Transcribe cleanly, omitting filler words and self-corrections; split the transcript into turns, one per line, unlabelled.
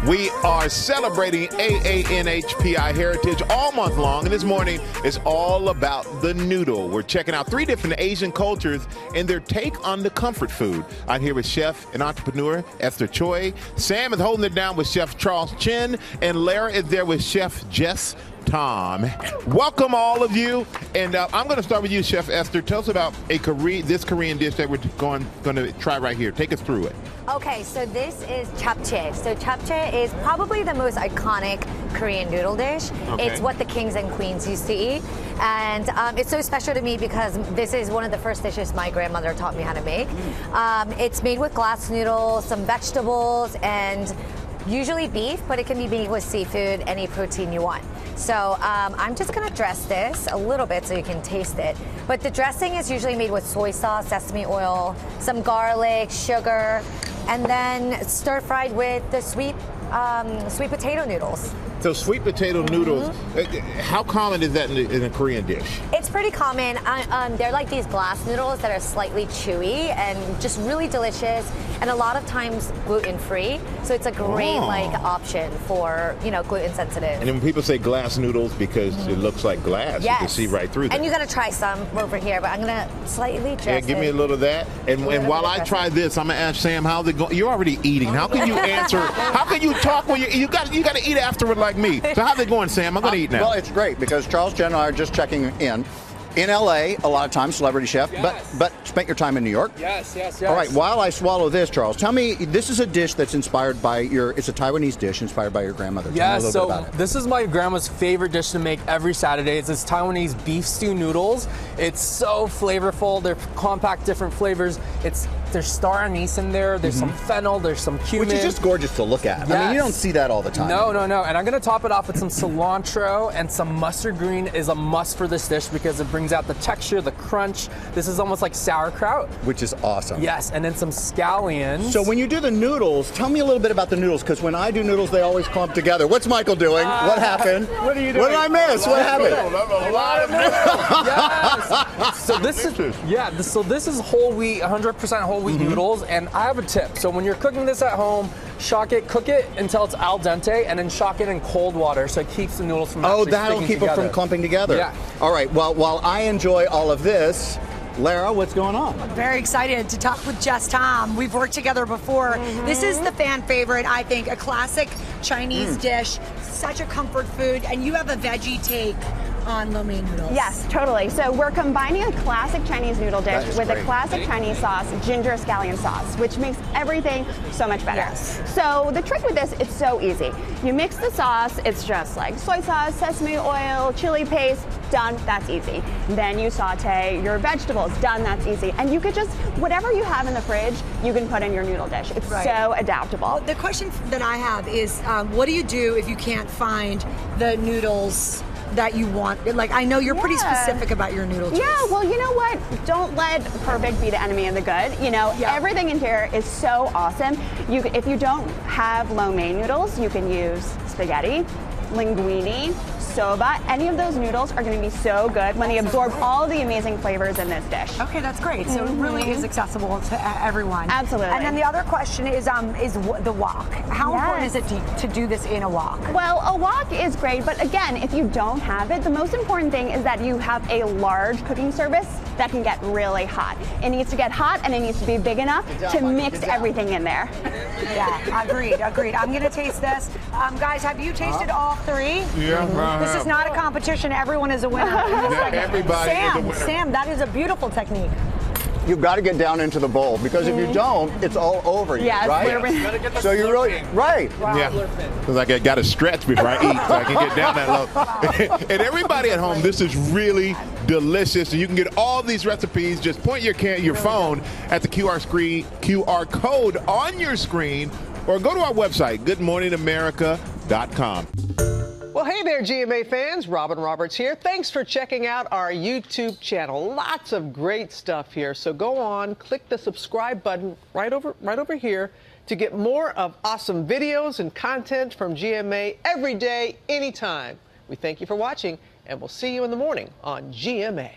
We are celebrating AANHPI Heritage all month long, and this morning is all about the noodle. We're checking out 3 different Asian cultures and their take on the comfort food. I'm here with chef and entrepreneur Esther Choi. Sam is holding it down with Chef Charles Chen, and Lara is there with Chef Jess Tom. Welcome all of you, and I'm going to start with you, Chef Esther. Tell us about this Korean dish that we're going to try right here. Take us through it.
Okay, so this is japchae. So japchae is probably the most iconic Korean noodle dish. Okay. It's what the kings and queens used to eat. And it's so special to me because this is one of the first dishes my grandmother taught me how to make. It's made with glass noodles, some vegetables, and usually beef, but it can be made with seafood, any protein you want. So I'm just gonna dress this a little bit so you can taste it. But the dressing is usually made with soy sauce, sesame oil, some garlic, sugar, and then stir fried with the sweet potato noodles.
So sweet potato noodles, how common is that in a Korean dish?
It's pretty common. They're like these glass noodles that are slightly chewy and just really delicious, and a lot of times gluten-free. So it's a great option for gluten sensitive.
And then when people say glass noodles, because it looks like glass, you can see right through them.
And you gotta try some over here, but I'm gonna slightly dress it.
Give me a little of that. And while I try this, I'm gonna ask Sam, how's it going? You're already eating. How can you answer? How can you talk when you gotta eat afterward like me? So how's it going, Sam? I'm gonna eat now.
Well, it's great because Charles Chen and I are just checking in. In LA, a lot of times, celebrity chef, but spent your time in New York?
Yes.
All right, while I swallow this, Charles, tell me, this is a dish that's inspired by it's a Taiwanese dish inspired by your grandmother.
Yes, so this is my grandma's favorite dish to make every Saturday. It's this Taiwanese beef stew noodles. It's so flavorful. They're compact, different flavors. There's star anise in there. There's some fennel. There's some cumin.
Which is just gorgeous to look at.
Yes.
I mean, you don't see that all the time.
No. And I'm gonna top it off with some cilantro, and some mustard green is a must for this dish because it brings out the texture, the crunch. This is almost like sauerkraut.
Which is awesome.
Yes, and then some scallions.
So when you do the noodles, tell me a little bit about the noodles, because when I do noodles, they always clump together. What's Michael doing? What happened?
What are you doing?
What did I miss? What happened?
A lot of noodles. Yes. So this is whole wheat, 100% whole wheat noodles, and I have a tip. So when you're cooking this at home, cook it until it's al dente, and then shock it in cold water so it keeps the noodles from actually
that'll
sticking
keep
together.
it from clumping together.
Yeah.
All right, well, while I enjoy all of this, Lara, what's going on?
I'm very excited to talk with Jess Tom. We've worked together before. This is the fan favorite, I think, a classic Chinese dish, such a comfort food, and you have a veggie take on lo mein noodles.
Yes, totally. So we're combining a classic Chinese noodle dish with a classic Chinese sauce, ginger scallion sauce, which makes everything so much better.
Yes.
So the trick with this, it's so easy. You mix the sauce, it's just like soy sauce, sesame oil, chili paste, done, that's easy. Then you saute your vegetables, done, that's easy. And you could just, whatever you have in the fridge, you can put in your noodle dish. It's so adaptable.
Well, the question that I have is, what do you do if you can't find the noodles that you want? Like, I know you're pretty specific about your noodle choice.
Yeah, well, you know what? Don't let perfect be the enemy of the good. Everything in here is so awesome. If you don't have lo mein noodles, you can use spaghetti, linguine, soba. Any of those noodles are going to be so good when they absorb all of the amazing flavors in this dish.
Okay, that's great. So it really is accessible to everyone.
Absolutely.
And then the other question is the wok. How important is it to do this in a wok?
Well, a wok is great, but again, if you don't have it, the most important thing is that you have a large cooking surface that can get really hot. It needs to get hot, and it needs to be big enough to mix everything in there.
Yeah, agreed. I'm going to taste this. Guys, have you tasted all 3?
Yeah.
This is not a competition. Everyone is a winner.
Everybody is a winner.
Sam, that is a beautiful technique.
You've got to get down into the bowl, because if you don't, it's all over you, right? So you're really,
Yeah, because I got to stretch before I eat, so I can get down that low. And everybody at home, this is really delicious. And you can get all these recipes. Just point your phone at the QR code on your screen, or go to our website, goodmorningamerica.com.
Well, hey there, GMA fans. Robin Roberts here. Thanks for checking out our YouTube channel. Lots of great stuff here. So go on, click the subscribe button right over here to get more of awesome videos and content from GMA every day, anytime. We thank you for watching, and we'll see you in the morning on GMA.